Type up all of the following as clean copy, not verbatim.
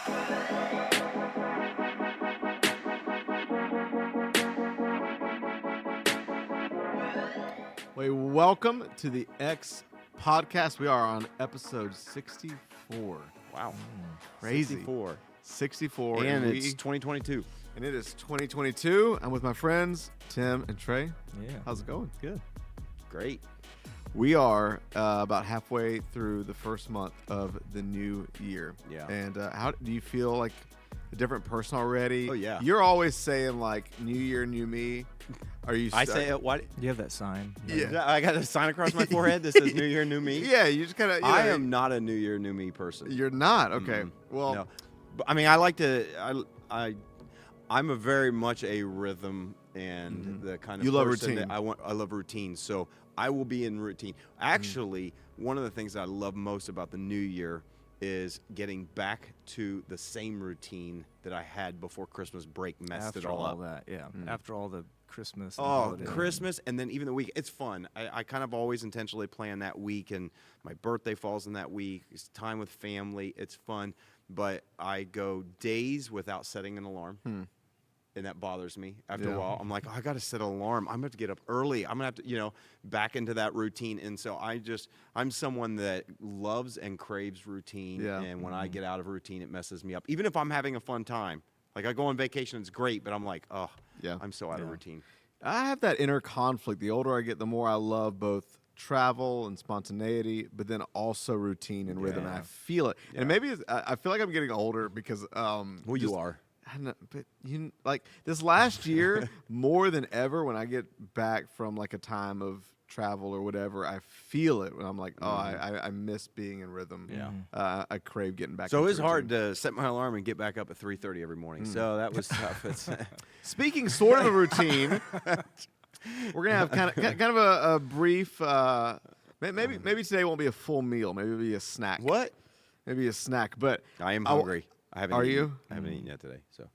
Well, welcome to the X podcast. We are on episode 64. Wow. Crazy. 64. 64. And it's 2022. And it is 2022. I'm with my friends, Tim and Trae. Yeah. How's it going? Good. Great. We are about halfway through the first month of the new year. Yeah. And how do you feel like a different person already? Oh, yeah. You're always saying like new year, new me. Are you? I say it. What? You have that sign. Yeah. I got a sign across my forehead that says New Year, New Me. Yeah, you just kind of. I am not a New Year, New Me person. You're not. Okay. Well. No. But, I mean, I like to. I'm a very much a rhythm and the kind of You love person routine. that I love routine. So I will be in routine. Actually, one of the things that I love most about the new year is getting back to the same routine that I had before Christmas break messed After it all up. that, yeah. After all the Christmas. And Oh, holiday. Christmas and then even the week. It's fun. I kind of always intentionally plan that week, and my birthday falls in that week. It's time with family. It's fun. But I go days without setting an alarm. And that bothers me after a while. I'm like, oh, I got to set an alarm. I'm going to have to get up early. I'm going to have to, back into that routine. And so I'm someone that loves and craves routine. Yeah. And when I get out of routine, it messes me up. Even if I'm having a fun time. Like I go on vacation, it's great, but I'm like, oh, Yeah. I'm so out of routine. I have that inner conflict. The older I get, the more I love both travel and spontaneity, but then also routine and rhythm. And I feel it. And maybe I feel like I'm getting older because Well, you are. I know, but like this last year, more than ever, when I get back from like a time of travel or whatever, I feel it when I'm like, oh, I miss being in rhythm. Yeah. I crave getting back. So it into was hard routine. to set my alarm and get back up at 3:30 every morning. So that was tough. It's Speaking sort of a routine, we're gonna have kind of a brief. Maybe today won't be a full meal. Maybe it'll be a snack. what? Maybe a snack. But I am hungry. I haven't. Are eaten. you? I haven't eaten yet today. So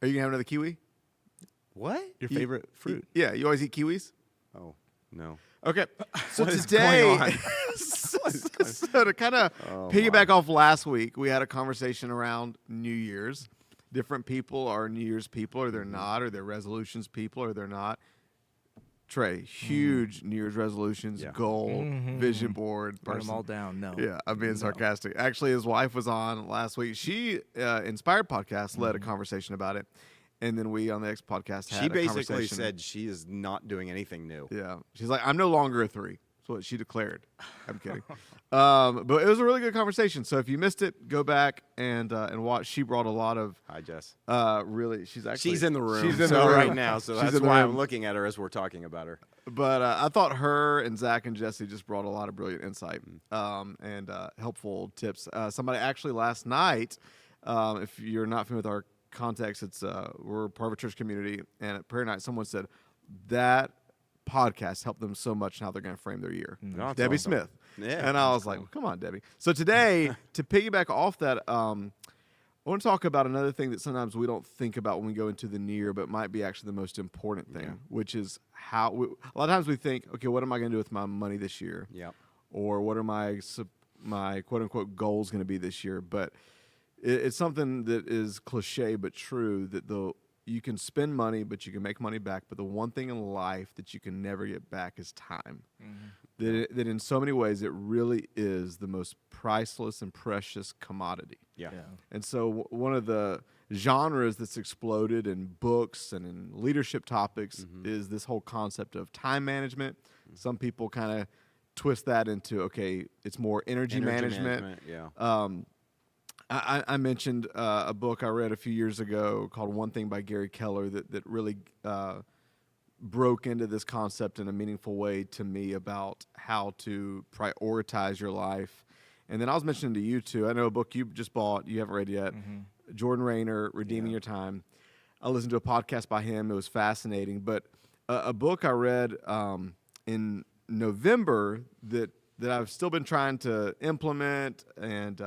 are you gonna have another kiwi? what? Your favorite fruit. Yeah, you always eat kiwis. Oh no. Okay, so What is today, going on? so to kind of piggyback off last week, we had a conversation around New Year's. Different people are New Year's people, or they're not, or they're resolutions people, or they're not. Trae, huge New Year's resolutions, goal, vision board, Write them person. all down. No. Yeah, I'm being sarcastic. Actually, his wife was on last week. She, Inspired Podcast, led a conversation about it. And then we on the X podcast had She a basically conversation. said she is not doing anything new. Yeah. She's like, I'm no longer a 3. That's what she declared. I'm kidding. But it was a really good conversation. So if you missed it, go back and watch. She brought a lot of Hi, Jess. really. She's in the room. She's in so the room right now. So She's that's in the why room. I'm looking at her as we're talking about her. But I thought her and Zach and Jesse just brought a lot of brilliant insight and helpful tips. Somebody actually last night, if you're not familiar with our context, it's we're part of a church community, and at prayer night, someone said that podcast helped them so much in how they're going to frame their year. No, it's Debbie awesome. Smith. Yeah, And I was that's like, cool. well, come on, Debbie. So today, to piggyback off that, I want to talk about another thing that sometimes we don't think about when we go into the new year, but might be actually the most important thing, which is how a lot of times we think, okay, what am I going to do with my money this year? Yeah. Or what are my quote unquote goals going to be this year? But it's something that is cliche but true, that you can spend money, but you can make money back. But the one thing in life that you can never get back is time. That in so many ways it really is the most priceless and precious commodity. Yeah. And so one of the genres that's exploded in books and in leadership topics is this whole concept of time management. Some people kind of twist that into, okay, it's more energy management. Yeah. I mentioned a book I read a few years ago called One Thing by Gary Keller that really broke into this concept in a meaningful way to me about how to prioritize your life. And then I was mentioning to you too, I know a book you just bought, you haven't read yet, Jordan Rayner, Redeeming Your Time. I listened to a podcast by him. It was fascinating. But a book I read in November that I've still been trying to implement and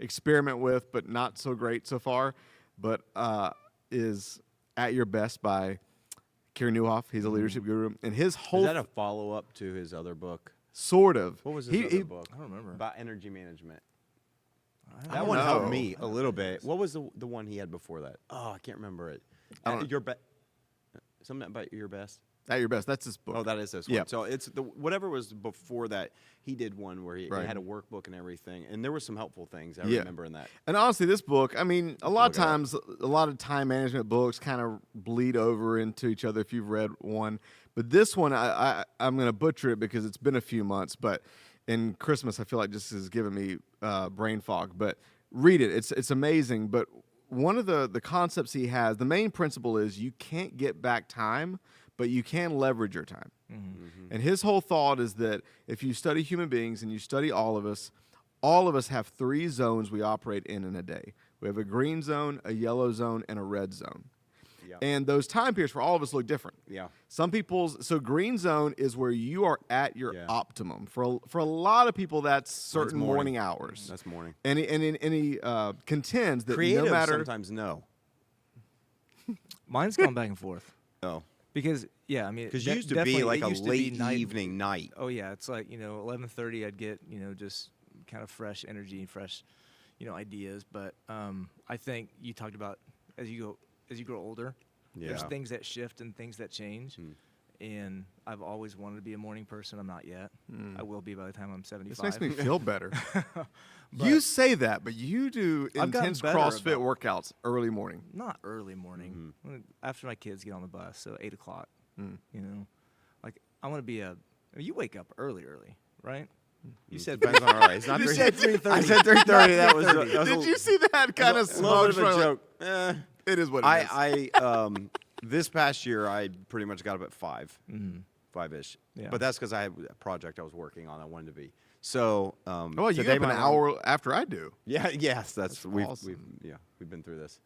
experiment with, but not so great so far, but is At Your Best by Keir Newhoff. He's a leadership guru. And his whole... Is that a follow-up to his other book? Sort of. What was his other book? I don't remember. About energy management. That don't one helped know. me a little bit. What was the one he had before that? Oh, I can't remember it. Something about your best. At your best. That's this book. Oh, that is this Yeah. one. So it's whatever was before that. He did one where he Right. had a workbook and everything, and there were some helpful things I Yeah. remember in that. And honestly, this book, I mean, a lot of Look it up. times, a lot of time management books kind of bleed over into each other if you've read one. But this one, I'm going to butcher it because it's been a few months. But in Christmas, I feel like this has given me brain fog. But read it. It's amazing. But one of the concepts he has, the main principle is you can't get back time, but you can leverage your time. And his whole thought is that if you study human beings and you study all of us have 3 zones we operate in a day. We have a green zone, a yellow zone, and a red zone. Yeah. And those time periods for all of us look different. Yeah. Some people's green zone is where you are at your Yeah. optimum. For a lot of people, that's certain morning hours. That's morning. And he contends that Creative no matter sometimes no. Mine's gone back and forth No. because I mean, Because you used to definitely, be like it a used to be late evening night. Oh yeah, it's like 11:30. I'd get just kind of fresh energy and fresh ideas. But I think you talked about as you grow older, there's Yeah. things that shift and things that change. And I've always wanted to be a morning person. I'm not yet. I will be by the time I'm 75. This makes me feel better. You say that, but you do I've gotten intense better CrossFit about- workouts early morning. Not early morning. After my kids get on the bus, so 8 o'clock. Like I want to be you wake up early, right? You said Depends on our It's not You 3 said 3:30. I said 3:30. That was Did you see that kind of a little bit smug of a shrug? joke? It is what it is. I this past year I pretty much got up at 5, 5-ish. Yeah. But that's because I had a project I was working on. I wanted to be. So Well, you today get up an my hour after I do. Yeah, yes, That's we've awesome. we've been through this.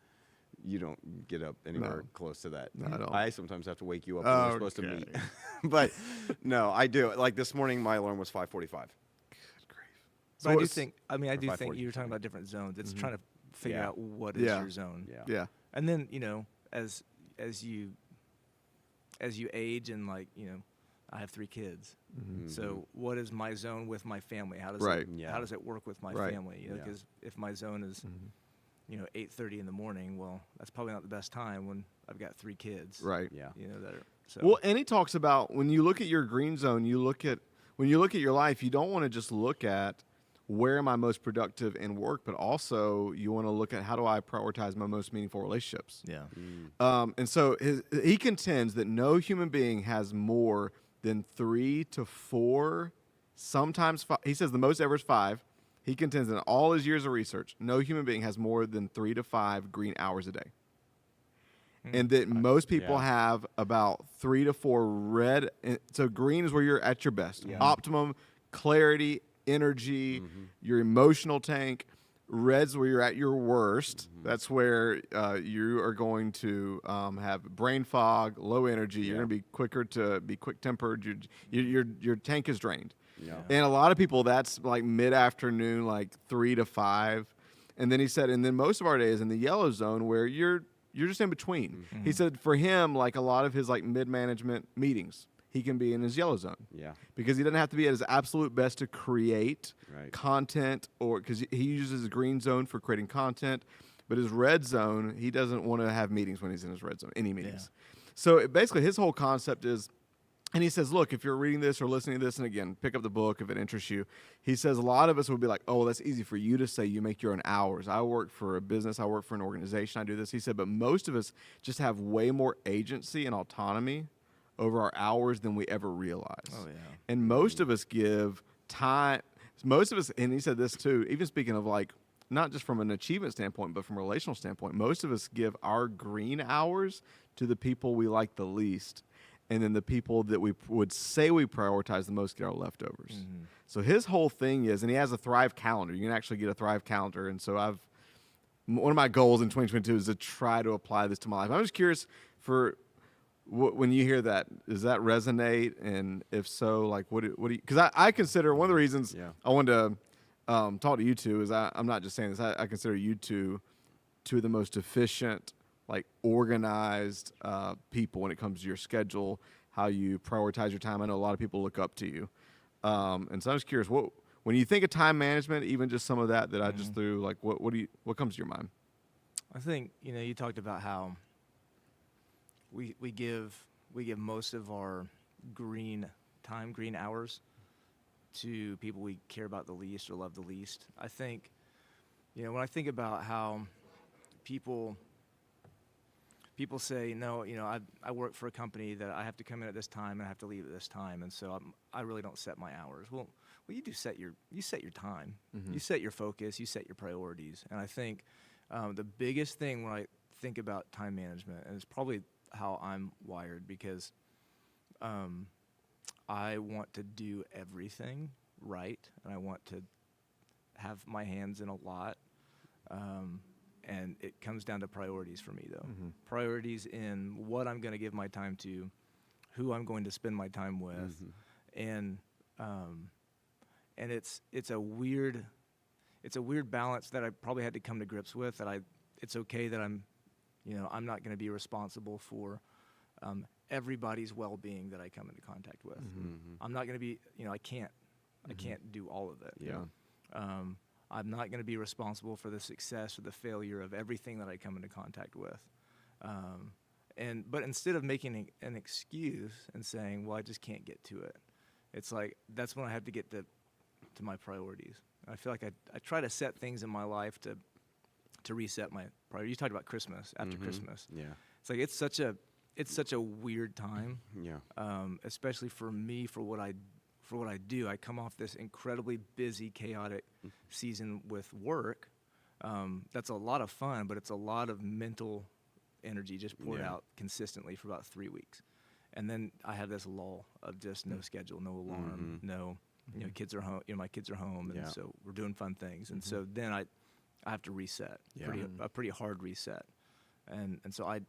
You don't get up anywhere No. close to that. No, I don't. I sometimes have to wake you up when we're supposed to meet. Okay. But no, I do. Like this morning, my alarm was 5:45. But I do it's- think you were 5:40. talking about different zones. It's trying to figure Yeah. out what is Yeah. your zone. Yeah. Yeah. And then, as you age and I have 3 kids. So what is my zone with my family? How does Right. it Yeah. how does it work with my Right. family? Yeah. Because if my zone is 8:30 in the morning, well, that's probably not the best time when I've got 3 kids. Right. Yeah. That are so Well, and he talks about when you look at your green zone, when you look at your life, you don't want to just look at where am I most productive in work, but also you want to look at how do I prioritize my most meaningful relationships. yeah. And so he contends that no human being has more than 3 to 4, sometimes 5. He says the most ever is 5. He contends that in all his years of research, no human being has more than 3 to 5 green hours a day. And that most people yeah. have about 3 to 4 red. So green is where you're at your best. Yeah. Optimum, clarity, energy, your emotional tank. Red's where you're at your worst. That's where you are going to have brain fog, low energy. You're Yeah. going to be quicker to be quick-tempered. Your tank is drained. Yeah. And a lot of people, that's like mid-afternoon, like 3 to 5. And then he said, and then most of our day is in the yellow zone where you're just in between. He said for him, like a lot of his like mid-management meetings, he can be in his yellow zone. Yeah. Because he doesn't have to be at his absolute best to create Right. content, or because he uses his green zone for creating content, but his red zone, he doesn't want to have meetings when he's in his red zone, any meetings. So basically his whole concept is, and he says, look, if you're reading this or listening to this, and again, pick up the book if it interests you. He says a lot of us would be like, oh, well, that's easy for you to say. You make your own hours. I work for a business. I work for an organization. I do this. He said, but most of us just have way more agency and autonomy over our hours than we ever realize. Oh, yeah. And most of us give time. Most of us, and he said this too, even speaking of like, not just from an achievement standpoint, but from a relational standpoint, most of us give our green hours to the people we like the least. And then the people that we would say we prioritize the most get our leftovers. So his whole thing is, and he has a Thrive calendar. You can actually get a Thrive calendar. And so one of my goals in 2022 is to try to apply this to my life. I'm just curious for when you hear that, does that resonate? And if so, like what do you, because I consider one of the reasons I wanted to talk to you two is I'm not just saying this, I consider you two of the most efficient, like organized people when it comes to your schedule, how you prioritize your time. I know a lot of people look up to you. And so I'm just curious, when you think of time management, even just some of that I just threw, like what comes to your mind? I think, you talked about how we give most of our green hours to people we care about the least or love the least. I think, when I think about how people say, no, I work for a company that I have to come in at this time and I have to leave at this time, and so I really don't set my hours. Well, you do set your time, you set your focus, you set your priorities, and I think the biggest thing when I think about time management, and it's probably how I'm wired, because I want to do everything right, and I want to have my hands in a lot. And it comes down to priorities for me, though. Priorities in what I'm going to give my time to, who I'm going to spend my time with, and it's a weird balance that I probably had to come to grips with. That it's okay that I'm not going to be responsible for everybody's well-being that I come into contact with. I'm not going to be, I can't do all of it. Yeah. I'm not going to be responsible for the success or the failure of everything that I come into contact with. But instead of making an excuse and saying, well, I just can't get to it, it's like that's when I have to get to my priorities. I feel like I try to set things in my life to reset my priorities. You talked about Christmas, after Christmas. Yeah. It's like it's such a weird time. Yeah. Especially for me, for what I do. I come off this incredibly busy, chaotic season with work. That's a lot of fun, but it's a lot of mental energy just poured out consistently for about 3 weeks. And then I have this lull of just no schedule, no alarm, no, kids are home, my kids are home, and so we're doing fun things. And so then I have to reset, a pretty hard reset. And so I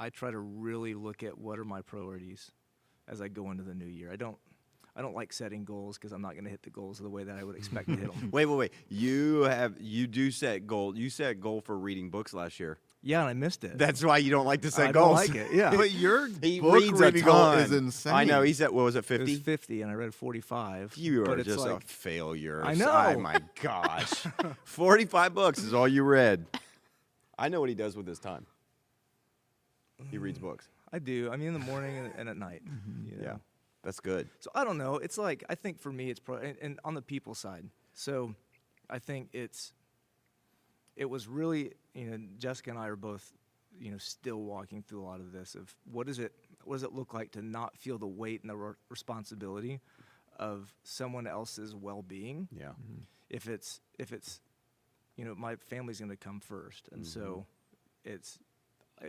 try to really look at what are my priorities as I go into the new year. I don't like setting goals because I'm not going to hit the goals the way that I would expect to hit them. Wait. You do set goal. You set a goal for reading books last year. Yeah, and I missed it. That's why you don't like to set I goals. don't like it. Yeah, But your He book reads a reading goal ton. is insane. I know. He's at, what was it, it was 50? 50, and I read 45. You but are it's just a like, failure. I know. Oh, my gosh. 45 books is all you read. I know what he does with his time. He reads books. I do. I mean, in the morning and at night. Yeah. That's good. So I don't know. It's like, I think for me, it's and on the people side. So I think it was really, Jessica and I are both, still walking through a lot of this of what does it look like to not feel the weight and the responsibility of someone else's well-being. Yeah. If it's, my family's going to come first. And so it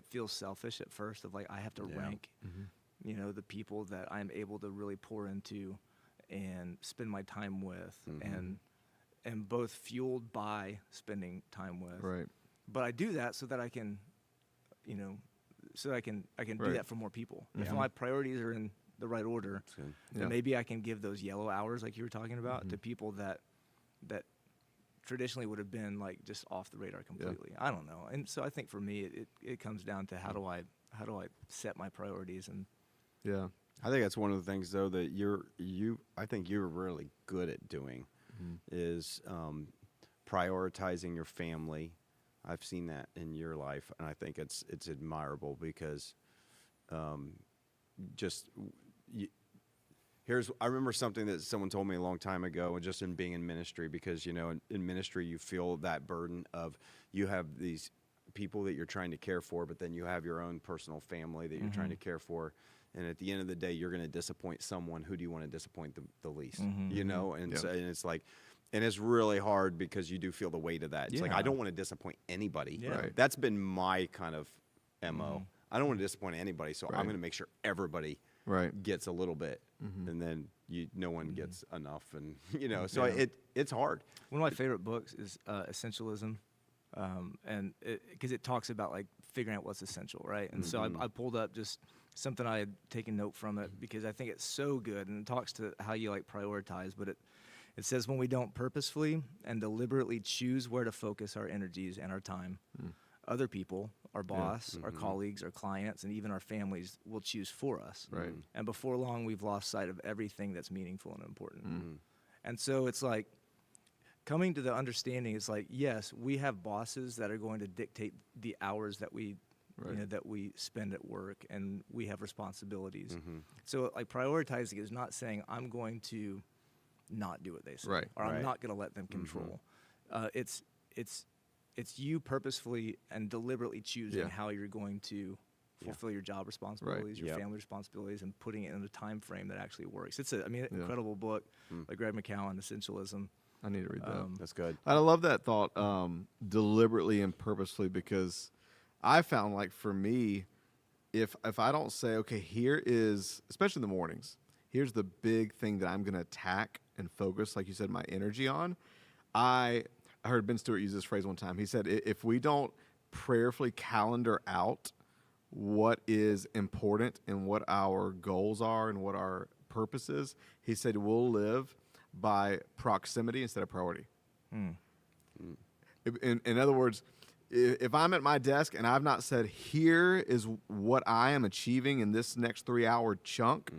feels selfish at first of like, I have to rank, the people that I'm able to really pour into and spend my time with, and both fueled by spending time with. Right. But I do that so that I can, do Right. that for more people. If my priorities are in the right order, then Yeah. maybe I can give those yellow hours like you were talking about to people that traditionally would have been like just off the radar completely. I don't know. And so I think for me it comes down to how do I set my priorities. And Yeah. I think that's one of the things, though, that I think you're really good at doing is prioritizing your family. I've seen that in your life, and I think it's admirable because I remember something that someone told me a long time ago, and just in being in ministry, because, in ministry you feel that burden of you have these people that you're trying to care for, but then you have your own personal family that you're trying to care for. And at the end of the day, you're going to disappoint someone. Who do you want to disappoint the least? And so, and it's like, and it's really hard because you do feel the weight of that. It's like, I don't want to disappoint anybody. Yeah. Right. That's been my kind of MO. I don't want to disappoint anybody, so I'm going to make sure everybody Right. gets a little bit, and then no one gets enough, and so it's hard. one of my favorite books is Essentialism, and because it talks about like figuring out what's essential, right? And so I pulled up just something I had taken note from it because I think it's so good, and it talks to how you like prioritize. But it says when we don't purposefully and deliberately choose where to focus our energies and our time, other people, our boss, our colleagues, our clients, and even our families will choose for us. Right. And before long, we've lost sight of everything that's meaningful and important. And so it's like coming to the understanding is like, yes, we have bosses that are going to dictate the hours that we that we spend at work, and we have responsibilities. So like prioritizing is not saying I'm going to not do what they say, or I'm not going to let them control. It's you purposefully and deliberately choosing how you're going to fulfill your job responsibilities, your family responsibilities, and putting it in a time frame that actually works. It's an incredible book by Greg McCowan, Essentialism. I need to read that. That's good. I love that thought, deliberately and purposefully, because I found, like, for me, if I don't say, okay, here is, especially in the mornings, here's the big thing that I'm going to attack and focus, like you said, my energy on. I heard Ben Stewart use this phrase one time. He said, if we don't prayerfully calendar out what is important and what our goals are and what our purpose is, he said, we'll live by proximity instead of priority. In other words, if I'm at my desk and I've not said, here is what I am achieving in this next 3-hour chunk,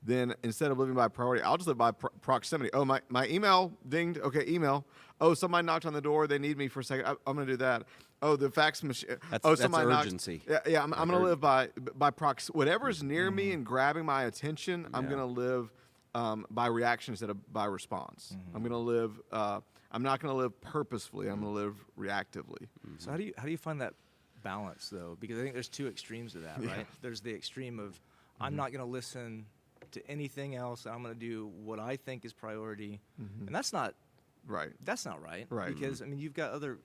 then instead of living by priority, I'll just live by proximity. Oh, my email dinged. Okay, email. Oh, somebody knocked on the door. They need me for a second. I'm going to do that. Oh, the fax machine. Somebody that's urgency. Yeah, I'm going to live by whatever's near me and grabbing my attention. I'm going to live by reaction instead of by response. I'm going to live. I'm not going to live purposefully. I'm going to live reactively. So how do you find that balance, though? Because I think there's two extremes to that, right? There's the extreme of I'm not going to listen to anything else. I'm going to do what I think is priority, and that's not right. That's not right. Right. Because I mean, you've got other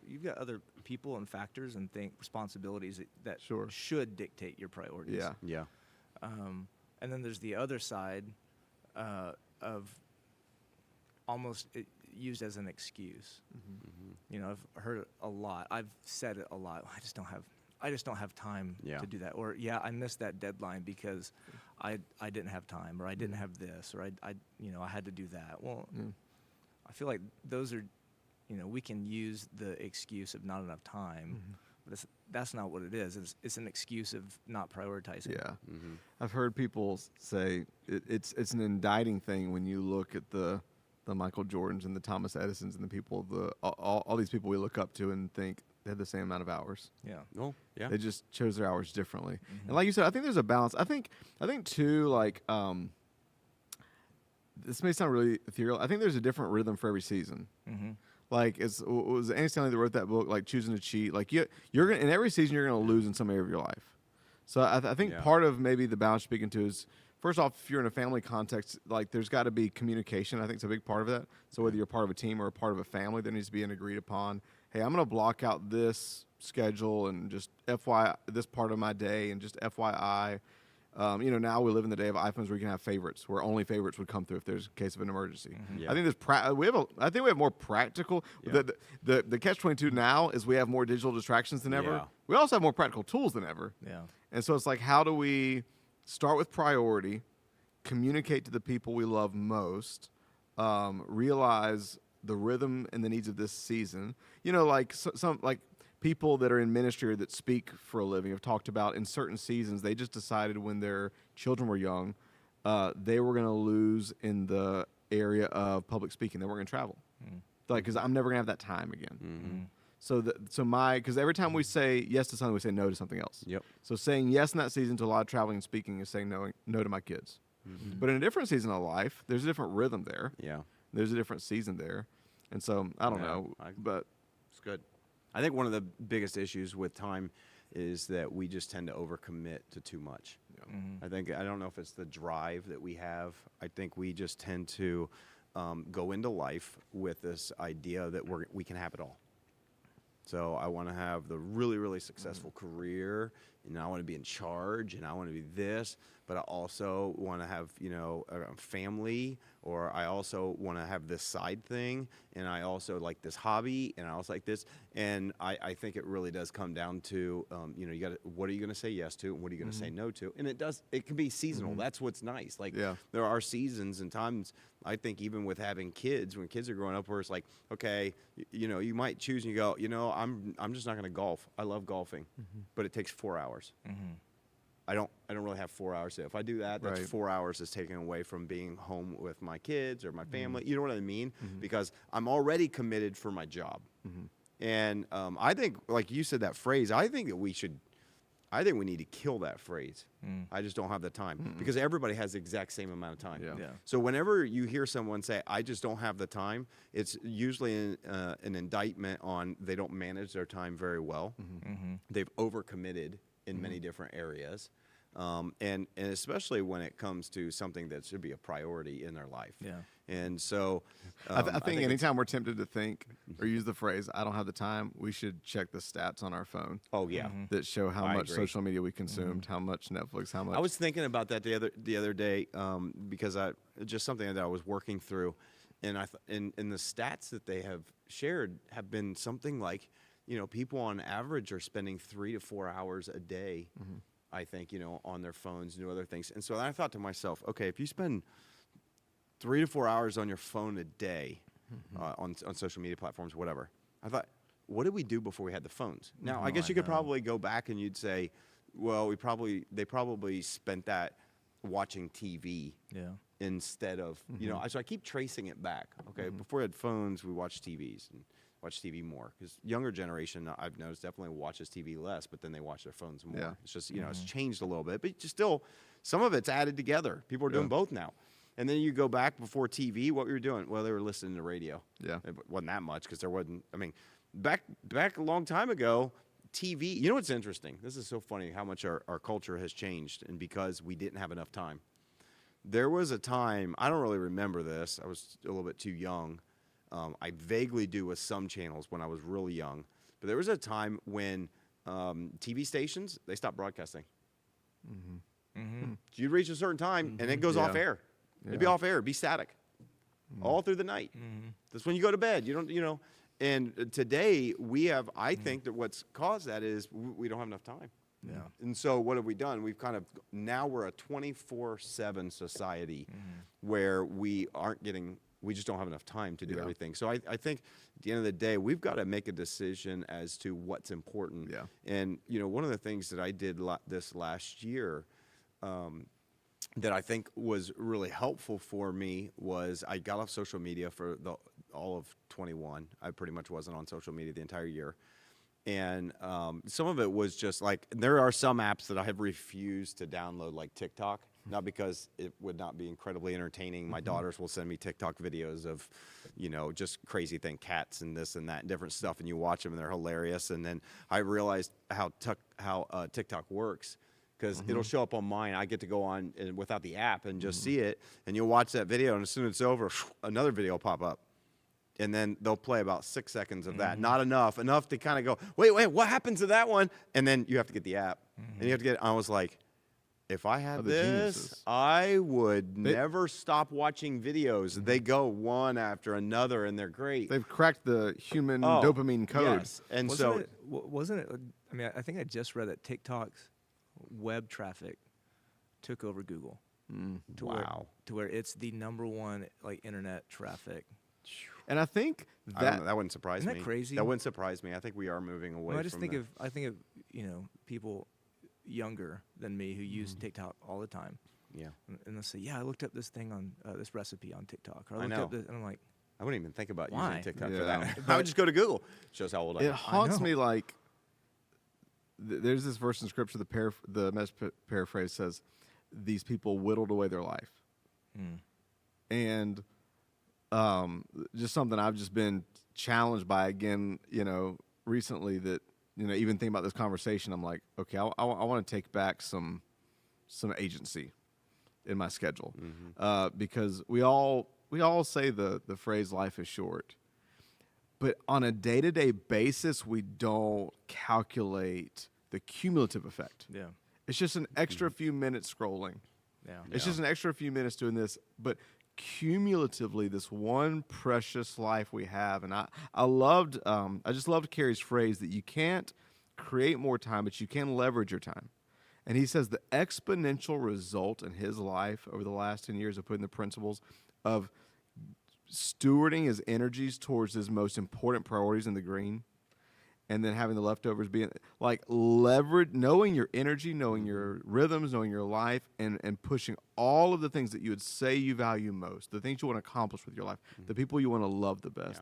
people and factors and responsibilities that should dictate your priorities. Yeah. And then there's the other side of almost used as an excuse. You know, I've heard it a lot. I've said it a lot. I just don't have time to do that. Or I missed that deadline because I didn't have time, or I didn't have this, or I had to do that. Well, I feel like those are, we can use the excuse of not enough time, but that's not what it is. It's an excuse of not prioritizing. Yeah. I've heard people say it's an indicting thing when you look at the Michael Jordans and the Thomas Edisons and the people, all these people we look up to and think they had the same amount of hours. Yeah. Oh, yeah. They just chose their hours differently. And like you said, I think there's a balance. I think too, like, this may sound really ethereal. I think there's a different rhythm for every season. Like, it was Andy Stanley that wrote that book, like Choosing to Cheat. Like, you're gonna, in every season you're gonna lose in some area of your life. So I think part of maybe the balance speaking to is, first off, if you're in a family context, like, there's got to be communication. I think it's a big part of that. So whether you're part of a team or a part of a family, there needs to be an agreed upon, hey, I'm going to block out this schedule and just FYI this part of my day, and just FYI. Now we live in the day of iPhones where you can have favorites, where only favorites would come through if there's a case of an emergency. I think we have more practical. The catch-22 now is we have more digital distractions than ever. We also have more practical tools than ever. And so it's like, how do we start with priority, communicate to the people we love most, realize the rhythm and the needs of this season. Like some people that are in ministry or that speak for a living have talked about in certain seasons, they just decided when their children were young, they were going to lose in the area of public speaking. They weren't going to travel. Like, because I'm never going to have that time again. Because every time we say yes to something, we say no to something else. So saying yes in that season to a lot of traveling and speaking is saying no to my kids. But in a different season of life, there's a different rhythm there. There's a different season there. And so, I don't know, but it's good. I think one of the biggest issues with time is that we just tend to overcommit to too much. I don't know if it's the drive that we have. I think we just tend to go into life with this idea that we can have it all. So I want to have the really, really successful career, and I want to be in charge, and I want to be this, but I also want to have, a family, or I also want to have this side thing, and I also like this hobby, and I also like this. And I think it really does come down to, what are you going to say yes to, and what are you going to say no to? And it can be seasonal. That's what's nice. Like, there are seasons and times, I think, even with having kids, when kids are growing up, where it's like, okay, you might choose and you go, I'm just not going to golf. I love golfing, but it takes 4 hours. I don't really have 4 hours. If I do that, that's Right. 4 hours is taken away from being home with my kids or my family. You know what I mean? Because I'm already committed for my job. And I think, like you said, that phrase, I think we need to kill that phrase. I just don't have the time because everybody has the exact same amount of time. Yeah. Yeah. So whenever you hear someone say, I just don't have the time, it's usually an indictment on they don't manage their time very well. They've overcommitted in many different areas. And especially when it comes to something that should be a priority in their life. Yeah. And so I think it's- anytime we're tempted to think or use the phrase, I don't have the time, we should check the stats on our phone Oh, yeah. that show how I much agree. social media we consumed, how much Netflix, how much. I was thinking about that the other day because just something that I was working through, and and the stats that they have shared have been something like, people on average are spending 3 to 4 hours a day, I think, on their phones and do other things. And so I thought to myself, okay, if you spend 3 to 4 hours on your phone a day, on social media platforms, whatever, I thought, what did we do before we had the phones? Now, I guess you could probably go back and you'd say, well, they probably spent that watching TV Yeah. instead of, so I keep tracing it back. Okay, before we had phones, we watched TVs and watched TV more because younger generation, I've noticed, definitely watches TV less, but then they watch their phones more. Yeah. It's just, it's changed a little bit, but just still, some of it's added together. People are doing both now. And then you go back before TV, what were you doing? Well, they were listening to radio. Yeah. It wasn't that much because there wasn't, back a long time ago, TV, you know what's interesting? This is so funny how much our culture has changed, and because we didn't have enough time. There was a time, I don't really remember this, I was a little bit too young. I vaguely do with some channels when I was really young, but there was a time when TV stations, they stopped broadcasting. So you'd reach a certain time, and it goes off air. It'd be off air, it'd be static, all through the night. That's when you go to bed. You don't, And today we have, I think that what's caused that is we don't have enough time. Yeah. And so what have we done? We've now we're a 24/7 society where we just don't have enough time to do everything. So I think at the end of the day, we've got to make a decision as to what's important. Yeah. And, one of the things that I did this last year that I think was really helpful for me was I got off social media for all of 21. I pretty much wasn't on social media the entire year. And some of it was just like, there are some apps that I have refused to download, like TikTok, not because it would not be incredibly entertaining. My daughters will send me TikTok videos of, just crazy cats and this and that and different stuff, and you watch them and they're hilarious. And then I realized how TikTok works. Because it'll show up on mine. I get to go on without the app and just see it, and you'll watch that video, and as soon as it's over, another video will pop up. And then they'll play about 6 seconds of that. Not enough to kind of go, wait, what happens to that one? And then you have to get the app. And you have to get, I was like, if I had Oh, the this, geniuses. I would never stop watching videos. They go one after another, and they're great. They've cracked the human dopamine code. Yes. And Wasn't it? I think I just read that TikTok's web traffic took over Google. To Wow. where it's the number one internet traffic. And I think that that wouldn't surprise Isn't me. that crazy? That wouldn't surprise me. I think we are moving away Well, I just from think that. I think of people younger than me who use TikTok all the time. Yeah. And they'll say, yeah, I looked up this thing on this recipe on TikTok. Or I I looked know. up this, and I'm like, I wouldn't even think about Why? using TikTok Yeah. for that one. I would just go to Google. Shows how old I it am. haunts know. me like there's this verse in scripture, the message paraphrase says, these people whittled away their life. And just something I've just been challenged by again, recently that, even thinking about this conversation, I'm like, okay, I want to take back some agency in my schedule. Because we all say the phrase life is short. But on a day-to-day basis, we don't calculate the cumulative effect. yeah, It's just an extra few minutes scrolling. yeah, It's just an extra few minutes doing this. But cumulatively, this one precious life we have, and I just loved Keir's phrase that you can't create more time, but you can leverage your time. And he says the exponential result in his life over the last 10 years of putting the principles of stewarding his energies towards his most important priorities in the green and then having the leftovers being like leverage, knowing your energy, knowing your rhythms, knowing your life, and pushing all of the things that you would say you value most, the things you want to accomplish with your life, the people you want to love the best,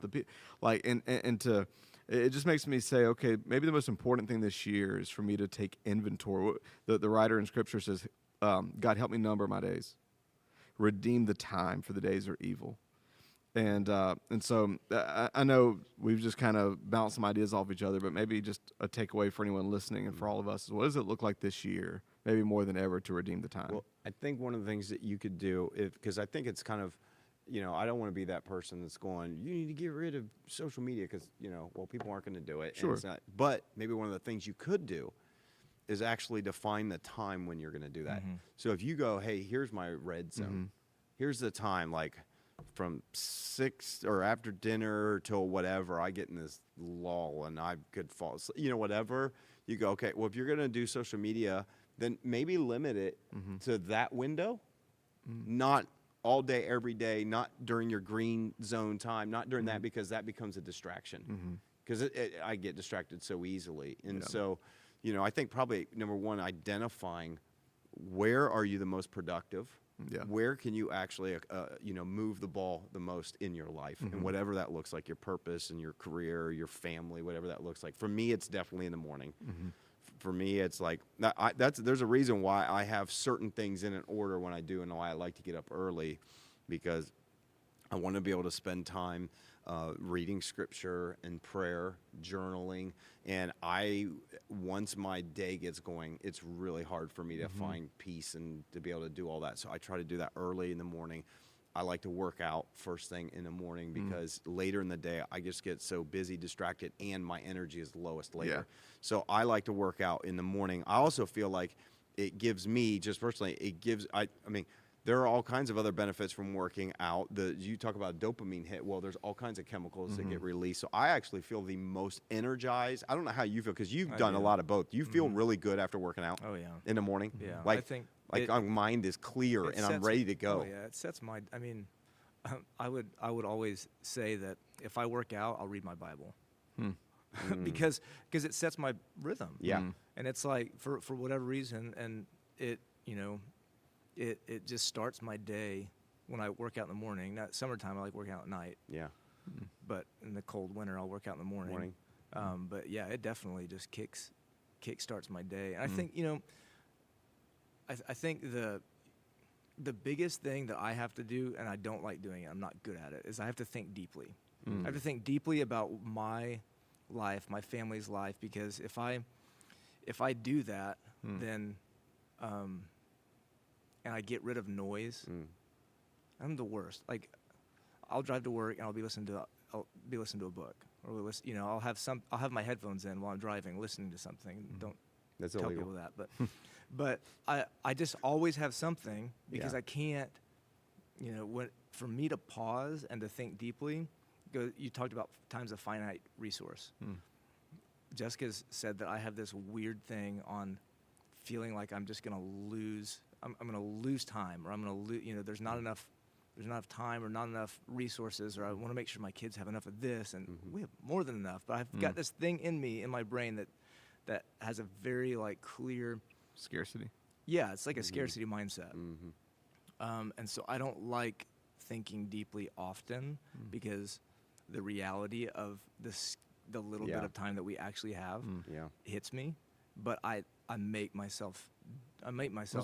and to it just makes me say, okay, maybe the most important thing this year is for me to take inventory. The writer in Scripture says, God, help me number my days, redeem the time, for the days are evil. And so I know we've just kind of bounced some ideas off each other, but maybe just a takeaway for anyone listening and for all of us is, what does it look like this year, maybe more than ever, to redeem the time? Well, I think one of the things that you could do, because I think it's kind of, I don't want to be that person that's going, you need to get rid of social media because, well, people aren't going to do it. Sure. And it's not, but maybe one of the things you could do is actually define the time when you're going to do that. So if you go, hey, here's my red zone. Here's the time, like from 6 or after dinner till whatever, I get in this lull and I could fall asleep, whatever. You go, okay, well, if you're going to do social media, then maybe limit it to that window, not all day, every day, not during your green zone time, not during that, because that becomes a distraction. Because I get distracted so easily. And so, I think probably, number one, identifying where are you the most productive? Where can you actually, move the ball the most in your life, and whatever that looks like, your purpose and your career, your family, whatever that looks like. For me, it's definitely in the morning. For me, it's like there's a reason why I have certain things in an order when I do, and why I like to get up early, because I want to be able to spend time reading scripture and prayer, journaling. And once my day gets going, it's really hard for me to find peace and to be able to do all that. So I try to do that early in the morning. I like to work out first thing in the morning, because later in the day, I just get so busy, distracted, and my energy is lowest later. So I like to work out in the morning. I also feel like it gives me, just personally, I mean, there are all kinds of other benefits from working out. You talk about dopamine hit. Well, there's all kinds of chemicals that get released. So I actually feel the most energized. I don't know how you feel, because you've done a lot of both. You feel really good after working out in the morning? Yeah. Like, I think my mind is clear and I'm ready to go. Oh, yeah. It sets my, I mean, I would always say that if I work out, I'll read my Bible. because it sets my rhythm. Yeah. And it's like, for whatever reason, and it just starts my day when I work out in the morning. Now, summertime, I like working out at night. Yeah. But in the cold winter, I'll work out in the morning. But yeah, it definitely just kick starts my day. And I think, I think the biggest thing that I have to do, and I don't like doing it, I'm not good at it, is I have to think deeply. I have to think deeply about my life, my family's life, because if I do that, then and I get rid of noise, I'm the worst. Like, I'll drive to work and I'll be listening to a book, or I'll have my headphones in while I'm driving, listening to something. Don't That's tell illegal. people that, but I just always have something, because I can't, for me to pause and to think deeply. You talked about times of finite resource. Jessica's said that I have this weird thing on feeling like I'm just going to lose. I'm going to lose time, or I'm going to lose. There's not enough time, or not enough resources, or I want to make sure my kids have enough of this, and we have more than enough. But I've got this thing in me, in my brain, that has a very clear Scarcity. Yeah, it's like a scarcity mindset. And so I don't like thinking deeply often, because the reality of the little bit of time that we actually have hits me. But I make myself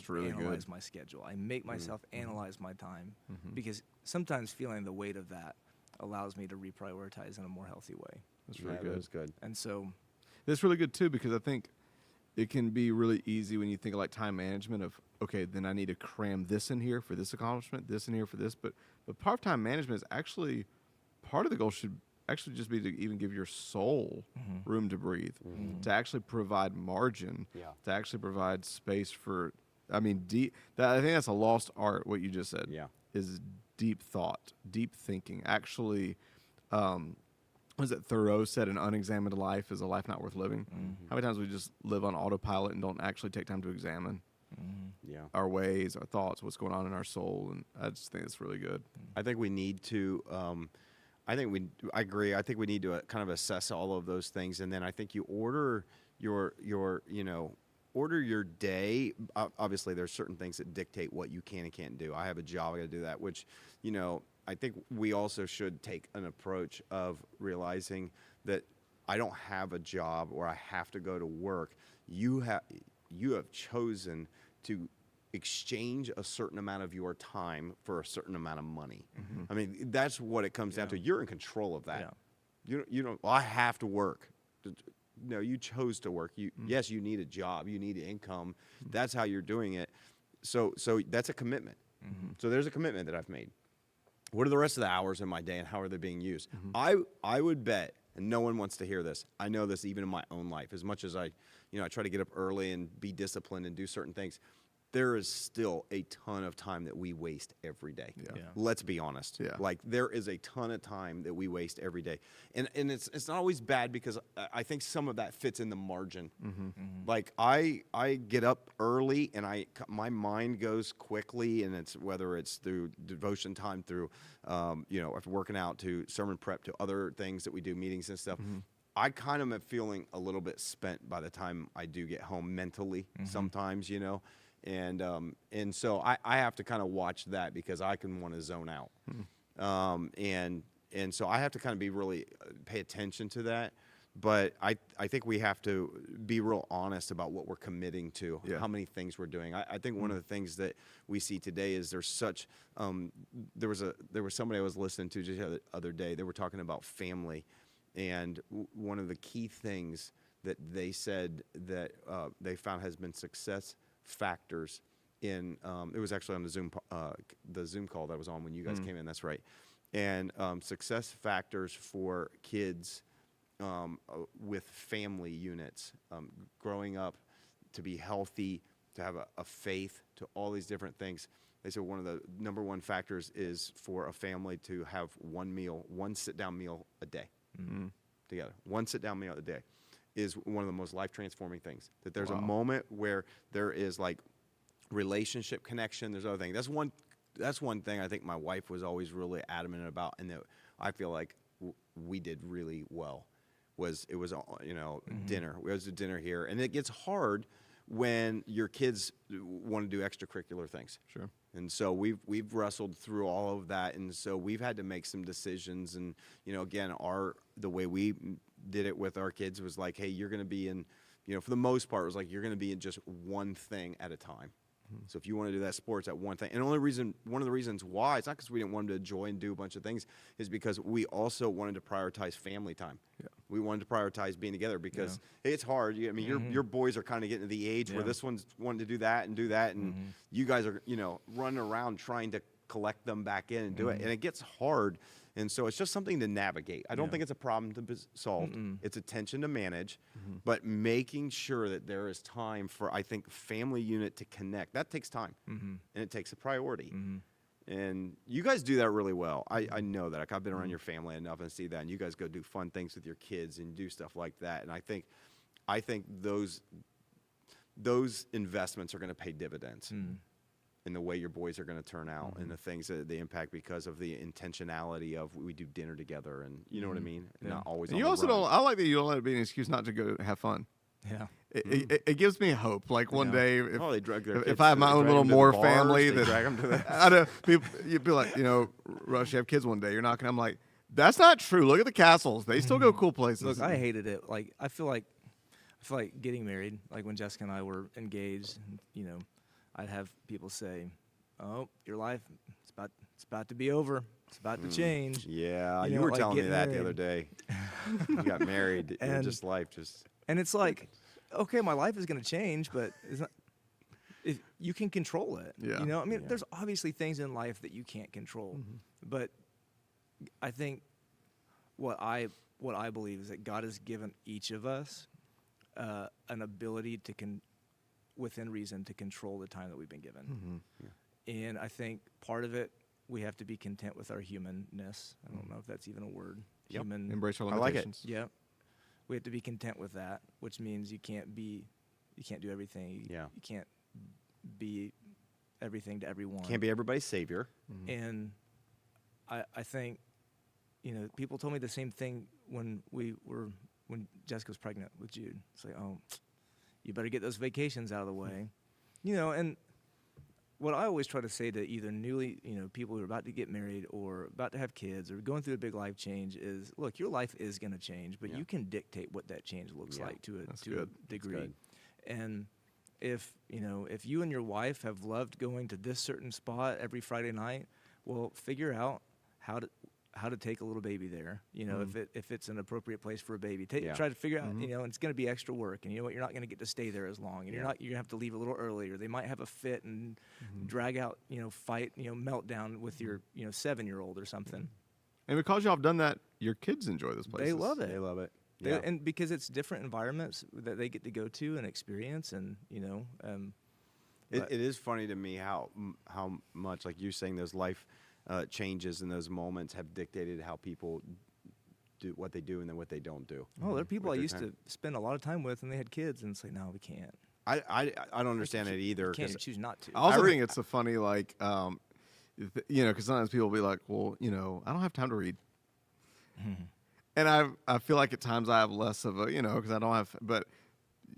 really analyze good. my schedule. I make myself analyze my time, because sometimes feeling the weight of that allows me to reprioritize in a more healthy way. That's really good. That's good. And so That's really good too, because I think it can be really easy when you think of time management of, okay, then I need to cram this in here for this accomplishment, this in here for this. But part of time management is actually, part of the goal should actually just be to even give your soul room to breathe, to actually provide margin, to actually provide space for, I think that's a lost art, what you just said, is deep thought, deep thinking. Actually, was it Thoreau said, an unexamined life is a life not worth living? How many times we just live on autopilot and don't actually take time to examine our ways, our thoughts, what's going on in our soul? And I just think it's really good. I think we need to, I agree. I think we need to kind of assess all of those things, and then I think you order your order your day. Obviously, there's certain things that dictate what you can and can't do. I have a job, I got to do that, which, I think we also should take an approach of realizing that I don't have a job or I have to go to work. You have chosen to exchange a certain amount of your time for a certain amount of money. I mean, that's what it comes down to. You're in control of that. You don't, well, I have to work. No, you chose to work. Yes, you need a job. You need income. That's how you're doing it. So that's a commitment. So there's a commitment that I've made. What are the rest of the hours in my day and how are they being used? I would bet, and no one wants to hear this. I know this even in my own life. As much as I try to get up early and be disciplined and do certain things, there is still a ton of time that we waste every day. Let's be honest. Like, there is a ton of time that we waste every day. And it's not always bad, because I think some of that fits in the margin. Like, I get up early and my mind goes quickly, and it's whether it's through devotion time, through after working out, to sermon prep, to other things that we do, meetings and stuff. I kind of am feeling a little bit spent by the time I do get home mentally sometimes, And so I have to kind of watch that, because I can want to zone out. And so I have to kind of be really pay attention to that. But I think we have to be real honest about what we're committing to, how many things we're doing. I think one of the things that we see today is there's such there was somebody I was listening to just the other day. They were talking about family, and one of the key things that they said that they found has been success factors in it was actually on the Zoom call that I was on when you guys came in. That's right. And success factors for kids with family units, growing up to be healthy, to have a faith, to all these different things. They said one of the number one factors is for a family to have one sit-down meal a day together. One sit-down meal a day is one of the most life-transforming things. That there's a moment where there is like relationship connection. There's other things. That's one thing I think my wife was always really adamant about, and that I feel like we did really well. It was dinner. It was a dinner here, and it gets hard when your kids want to do extracurricular things. Sure. And so we've wrestled through all of that, and so we've had to make some decisions. And again, the way we did it with our kids was like, hey, you're going to be in, for the most part, it was like you're going to be in just one thing at a time. So if you want to do that sports at one thing, and one of the reasons why, it's not because we didn't want them to enjoy and do a bunch of things, is because we also wanted to prioritize family time. We wanted to prioritize being together, because it's hard. I mean, your boys are kind of getting to the age where this one's wanting to do that, and you guys are, running around trying to collect them back in and do it, and it gets hard. And so it's just something to navigate. I don't think it's a problem to be solved. It's a tension to manage, but making sure that there is time for, I think, family unit to connect. That takes time, and it takes a priority. And you guys do that really well. I know that. Like, I've been around your family enough and see that. And you guys go do fun things with your kids and do stuff like that. And I think those investments are going to pay dividends. In the way your boys are going to turn out, and the things that they impact because of the intentionality of we do dinner together, and you know what I mean. Not always. And you also don't. I like that you don't let it be an excuse not to go have fun. It gives me hope. Like one day, if I have my own little more family, that drag them to the I know you'd be like, Rush, you have kids one day. You're not gonna. I'm like, that's not true. Look at the castles. They still go cool places. Look, I hated it. Like, I feel like getting married. Like when Jessica and I were engaged, I'd have people say, "Oh, your life, it's about to be over. It's about to change." Yeah, you were telling me that the other day. You got married, and just life just. And it's like, okay, my life is going to change, but it's not. If you can control it, I mean, there's obviously things in life that you can't control, but I think what I believe is that God has given each of us an ability to within reason, to control the time that we've been given. And I think part of it, we have to be content with our humanness. I don't know if that's even a word. Human. Embrace our limitations. I like it. We have to be content with that, which means you can't do everything. You can't be everything to everyone. Can't be everybody's savior. And I think, people told me the same thing when Jessica was pregnant with Jude. It's like, oh, you better get those vacations out of the way, and what I always try to say to either people who are about to get married or about to have kids or going through a big life change is, look, your life is going to change, but you can dictate what that change looks like to a degree. And if you and your wife have loved going to this certain spot every Friday night, well, figure out how to take a little baby there. If it's an appropriate place for a baby, try to figure out. And it's going to be extra work, and you're not going to get to stay there as long, and you're going to have to leave a little earlier. They might have a fit and drag out, fight, meltdown with your 7-year-old or something. And because y'all have done that, your kids enjoy this place. They love it. They love it. And because it's different environments that they get to go to and experience, and it is funny to me how much, like you're saying, those life changes and those moments have dictated how people do what they do and then what they don't do. Oh, there are people I used to spend a lot of time with, and they had kids, and it's like, no, we can't. I don't understand it either. You can't choose not to. I also think it's a funny, because sometimes people will be like, well, I don't have time to read. And I feel like at times I have less of a, because I don't have, but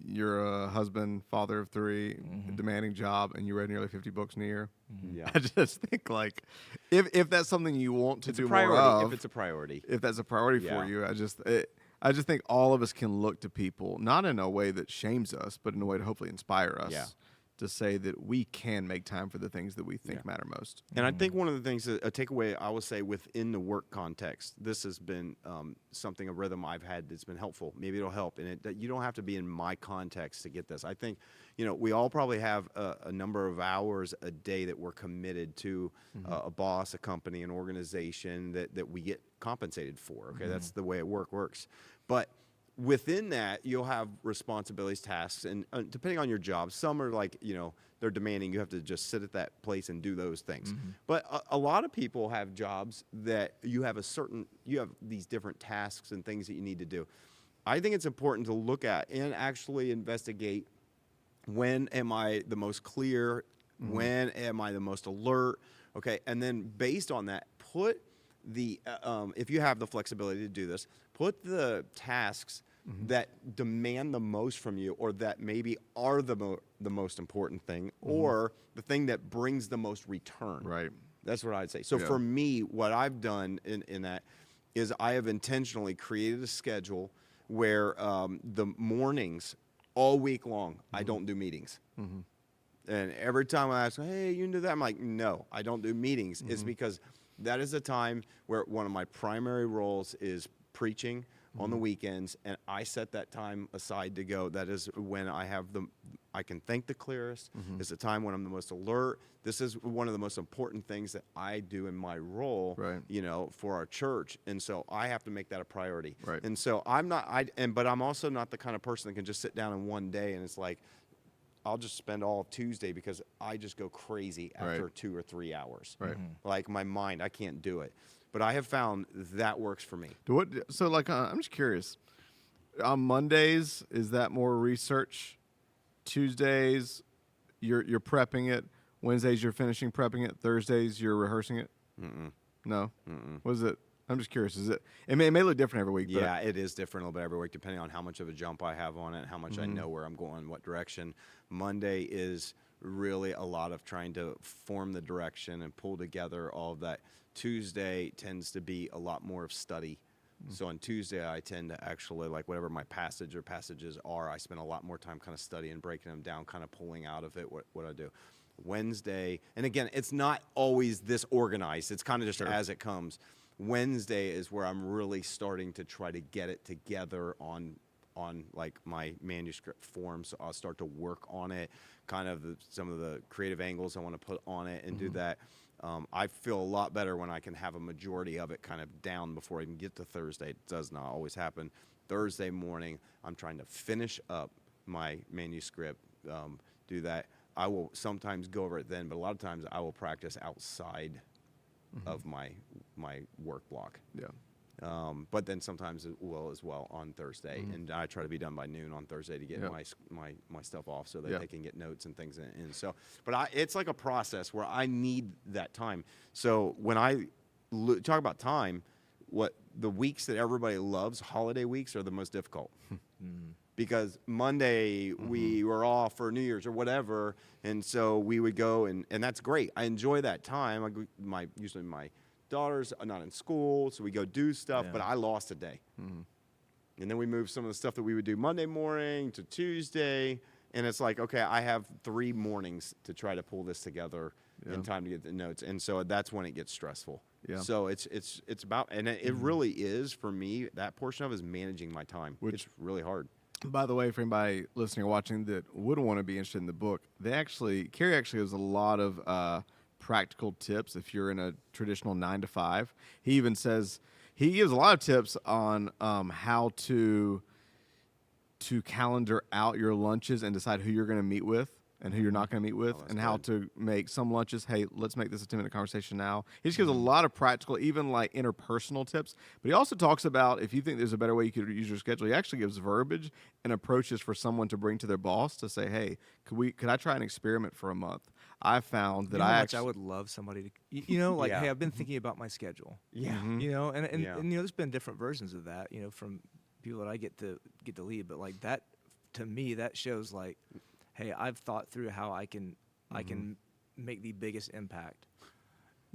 you're a husband, father of 3, demanding job, and you read nearly 50 books in a year. Yeah. I just think, like, if that's something you want to do more of. If it's a priority. If that's a priority for you, I just think all of us can look to people, not in a way that shames us, but in a way to hopefully inspire us to say that we can make time for the things that we think matter most. And I think one of the things, a takeaway I will say within the work context, this has been a rhythm I've had that's been helpful. Maybe it'll help. And you don't have to be in my context to get this. I think, we all probably have a number of hours a day that we're committed to a boss, a company, an organization that we get compensated for. Okay, that's the way work works. But within that, you'll have responsibilities, tasks, and depending on your job, some are like, they're demanding. You have to just sit at that place and do those things. But a lot of people have jobs that you have these different tasks and things that you need to do. I think it's important to look at and actually investigate, when am I the most clear? When am I the most alert? Okay, and then based on that, put the, if you have the flexibility to do this, put the tasks that demand the most from you, or that maybe are the most important thing, or the thing that brings the most return. Right. That's what I'd say. So for me, what I've done in that is I have intentionally created a schedule where the mornings all week long, I don't do meetings. And every time I ask, hey, you can do that? I'm like, no, I don't do meetings. It's because that is a time where one of my primary roles is preaching on the weekends, and I set that time aside to go. That is when I can think the clearest. It's the time when I'm the most alert. This is one of the most important things that I do in my role, for our church. And so I have to make that a priority. Right. And so but I'm also not the kind of person that can just sit down in one day and it's like, I'll just spend all of Tuesday, because I just go crazy after 2 or 3 hours. Right. Like my mind, I can't do it. But I have found that works for me. So I'm just curious. On Mondays, is that more research? Tuesdays, you're prepping it. Wednesdays, you're finishing prepping it. Thursdays, you're rehearsing it. No. What is it? I'm just curious. Is it? It may look different every week. Yeah, it is different a little bit every week, depending on how much of a jump I have on it, how much I know where I'm going, what direction. Monday is really a lot of trying to form the direction and pull together all of that. Tuesday tends to be a lot more of study. So on Tuesday, I tend to actually, like, whatever my passage or passages are, I spend a lot more time kind of studying, breaking them down, kind of pulling out of it what I do. Wednesday, and again, it's not always this organized. It's kind of just as it comes. Wednesday is where I'm really starting to try to get it together on like my manuscript form. So I'll start to work on it, kind of some of the creative angles I want to put on it and do that. I feel a lot better when I can have a majority of it kind of down before I even get to Thursday. It does not always happen. Thursday morning, I'm trying to finish up my manuscript, do that. I will sometimes go over it then, but a lot of times I will practice outside of my work block. Yeah. But then sometimes it will as well on Thursday, and I try to be done by noon on Thursday to get my stuff off so that they can get notes and things in. So, but it's like a process where I need that time. So when I talk about time, what the weeks that everybody loves, holiday weeks, are the most difficult. Because Monday we were off for New Year's or whatever, and so we would go, and that's great. I enjoy that time. Usually my daughters are not in school, so we go do stuff, but I lost a day. And then we moved some of the stuff that we would do Monday morning to Tuesday, and it's like, okay, I have 3 mornings to try to pull this together in time to get the notes, and so that's when it gets stressful. So it's about, and it really is for me. That portion of it is managing my time, which it's really hard. By the way, for anybody listening or watching that would want to be interested in the book, Keir actually has a lot of practical tips if you're in a traditional 9 to 5. He even says he gives a lot of tips on how to calendar out your lunches and decide who you're going to meet with and who you're not going to meet with, and how to make some lunches. Hey, let's make this a 10-minute conversation now. He just gives a lot of practical, even like interpersonal tips. But he also talks about if you think there's a better way you could use your schedule. He actually gives verbiage and approaches for someone to bring to their boss to say, hey, could I try an experiment for a month? I found that I would love somebody to, hey, I've been thinking about my schedule. And there's been different versions of that, from people that I get to lead. But like that, to me, that shows like, hey, I've thought through how I can make the biggest impact.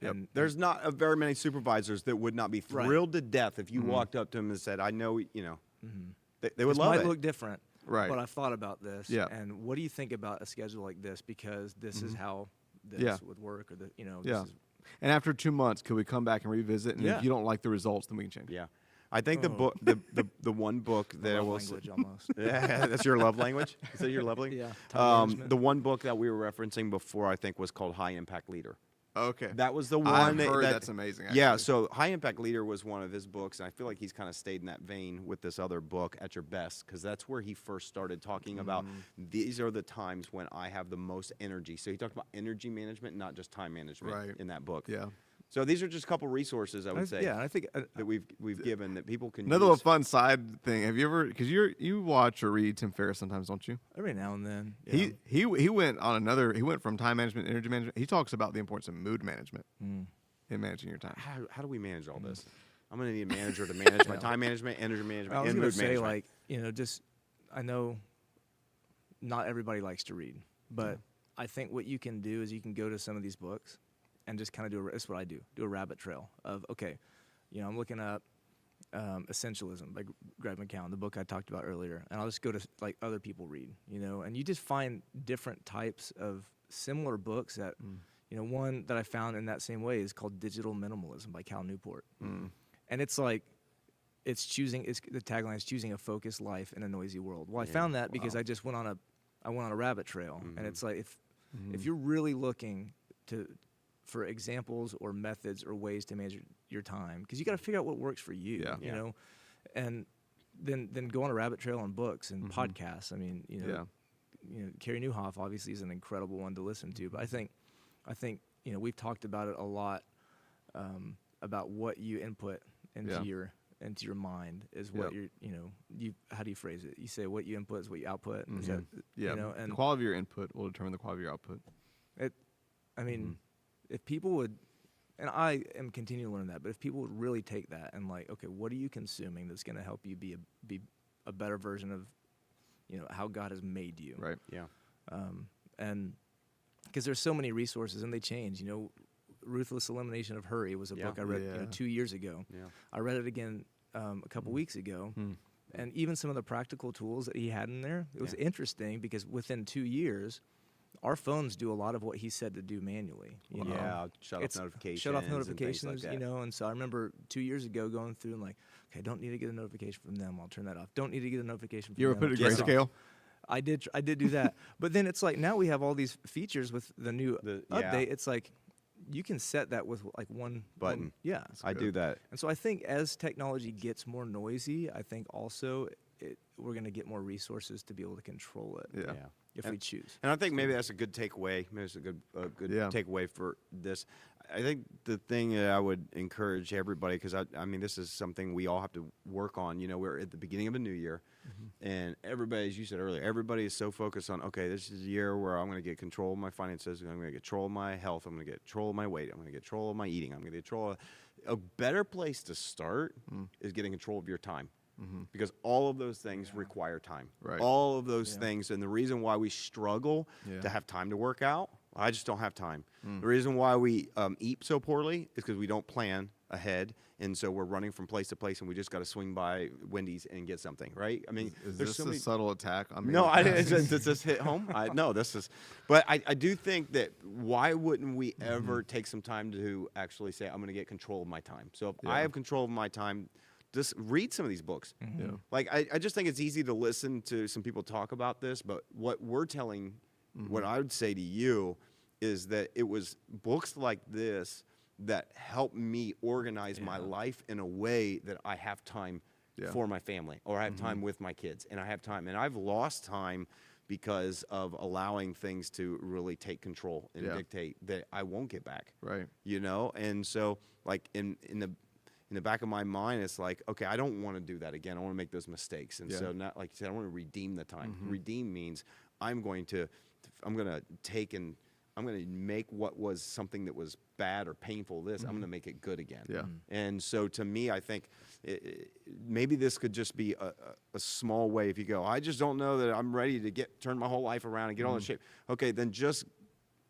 And there's not very many supervisors that would not be thrilled to death if you walked up to them and said, I know, they would love it. It might look different, right? But I've thought about this. And what do you think about a schedule like this? Because this is how this would work, or And after 2 months, could we come back and revisit? And if you don't like the results, then we can change it. I think the book, the one book that I will language almost. That's your love language? Is that your love language? The one book that we were referencing before, I think, was called High Impact Leader. Okay. That was the one. I've heard that's amazing. Actually. Yeah, so High Impact Leader was one of his books, and I feel like he's kind of stayed in that vein with this other book, At Your Best, because that's where he first started talking about these are the times when I have the most energy. So he talked about energy management, not just time management in that book. Yeah. So these are just a couple resources I would say. I think that we've given that people can Another use. little fun side thing. Have you ever, because you watch or read Tim Ferriss sometimes, don't you? Every now and then. Yeah. He went from time management, energy management. He talks about the importance of mood management in managing your time. How do we manage all this? I'm going to need a manager to manage my time management, energy management, and mood management. I know not everybody likes to read, but I think what you can do is you can go to some of these books and just kind of that's what I do a rabbit trail of, okay, I'm looking up Essentialism by Greg McKeown, the book I talked about earlier, and I'll just go to like other people read, and you just find different types of similar books that, one that I found in that same way is called Digital Minimalism by Cal Newport. And it's like, the tagline is choosing a focused life in a noisy world. Well, I found that because I just went on a rabbit trail, and it's like, if you're really looking for examples or methods or ways to manage your time, because you got to figure out what works for you, and then go on a rabbit trail on books and podcasts. I mean, Keir Newhoff obviously is an incredible one to listen to, but I think we've talked about it a lot, about what you input into your mind is what how do you phrase it? You say what you input is what you output. Is that, and the quality of your input will determine the quality of your output. If people would, and I am continuing to learn that, but if people would really take that and like, okay, what are you consuming that's going to help you be a better version of, how God has made you? Right. Yeah. And because there's so many resources and they change. Ruthless Elimination of Hurry was a book I read 2 years ago. Yeah. I read it again a couple weeks ago, and even some of the practical tools that he had in there, it was interesting because within 2 years, our phones do a lot of what he said to do manually. Shut off notifications. Like and so I remember 2 years ago going through and like, okay, don't need to get a notification from them. I'll turn that off. Don't need to get a notification from them. You ever put it in grayscale? I did do that. But then it's like now we have all these features with the new update. It's like you can set that with like one button. I good. do that. And so I think as technology gets more noisy, I think also we're going to get more resources to be able to control it. If we choose. And I think maybe that's a good takeaway. Maybe it's a good takeaway for this. I think the thing that I would encourage everybody, because I mean, this is something we all have to work on. We're at the beginning of a new year. And everybody, as you said earlier, everybody is so focused on, okay, this is a year where I'm going to get control of my finances. I'm going to get control of my health. I'm going to get control of my weight. I'm going to get control of my eating. I'm going to get control of... A better place to start is getting control of your time. Because all of those things require time. Right. All of those things. And the reason why we struggle to have time to work out, I just don't have time. The reason why we eat so poorly is because we don't plan ahead. And so we're running from place to place, and we just got to swing by Wendy's and get something, right? I mean, Is there's this so a many... subtle attack on me? No, does this hit home? No, this is... But I do think that why wouldn't we ever take some time to actually say, I'm going to get control of my time? So if I have control of my time... Just read some of these books. Yeah. Like, I just think it's easy to listen to some people talk about this, but what we're telling, what I would say to you is that it was books like this that helped me organize my life in a way that I have time for my family, or I have time with my kids, and I have time. And I've lost time because of allowing things to really take control and dictate that I won't get back. Right. You know? And so, like, in the back of my mind, it's like, okay, I don't want to do that again. I want to make those mistakes. And so, not like you said, I want to redeem the time. Redeem means I'm going to make what was something that was bad or painful, I'm going to make it good again. Yeah. And so to me, I think maybe this could just be a small way. If you go, I just don't know that I'm ready to turn my whole life around and get all in shape. Okay, then just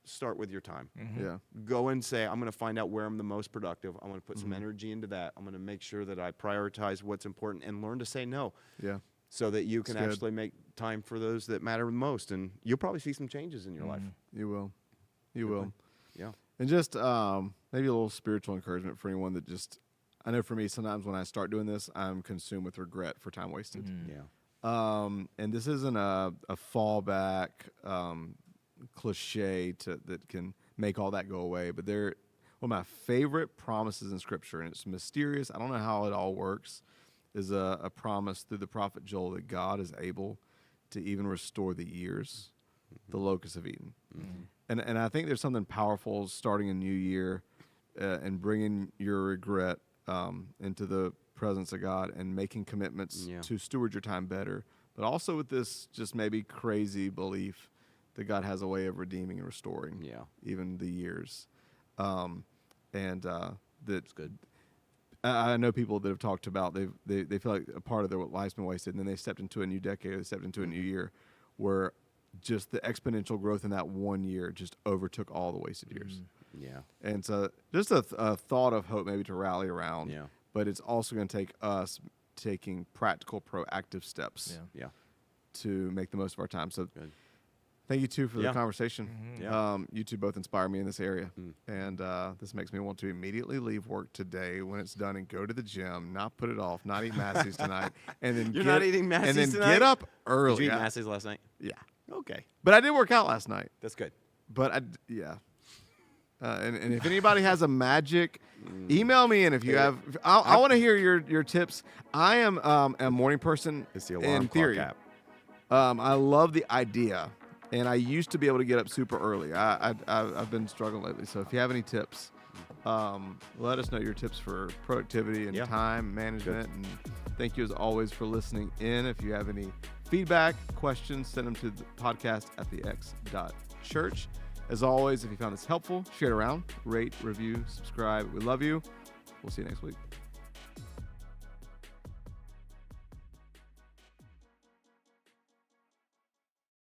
start with your time. Yeah. Go and say, I'm going to find out where I'm the most productive. I'm going to put some energy into that. I'm going to make sure that I prioritize what's important and learn to say no. Yeah. So that you can That's good. actually make time for those that matter the most. And you'll probably see some changes in your life. You will. You will. Yeah. And just maybe a little spiritual encouragement for anyone that just, I know for me, sometimes when I start doing this, I'm consumed with regret for time wasted. Yeah. And this isn't a fallback cliche that can make all that go away, but they're one of my favorite promises in Scripture, and it's mysterious. I don't know how it all works, is a promise through the prophet Joel that God is able to even restore the years the locusts have eaten. And I think there's something powerful starting a new year and bringing your regret into the presence of God and making commitments to steward your time better, but also with this just maybe crazy belief that God has a way of redeeming and restoring even the years. That's good. I know people that have talked about they feel like a part of their life's been wasted, and then they stepped into a new decade, they stepped into a new year where just the exponential growth in that 1 year just overtook all the wasted years. Yeah. And so just a thought of hope maybe to rally around. Yeah. But it's also going to take us taking practical, proactive steps to make the most of our time. So thank you, too, for the conversation. You two both inspire me in this area. And this makes me want to immediately leave work today when it's done and go to the gym, not put it off, not eat Massey's tonight. And then You're not eating Massey's and then tonight? get up early. Did you eat Massey's last night? Yeah. Okay. But I did work out last night. That's good. But and if anybody has a magic, email me. And if you have, I want to hear your tips. I am a morning person. It's the alarm in theory. clock app. I love the idea, and I used to be able to get up super early. I've been struggling lately. So if you have any tips, let us know your tips for productivity and time management. And thank you as always for listening in. If you have any feedback, questions, send them to the podcast at thex.church. As always, if you found this helpful, share it around, rate, review, subscribe. We love you. We'll see you next week.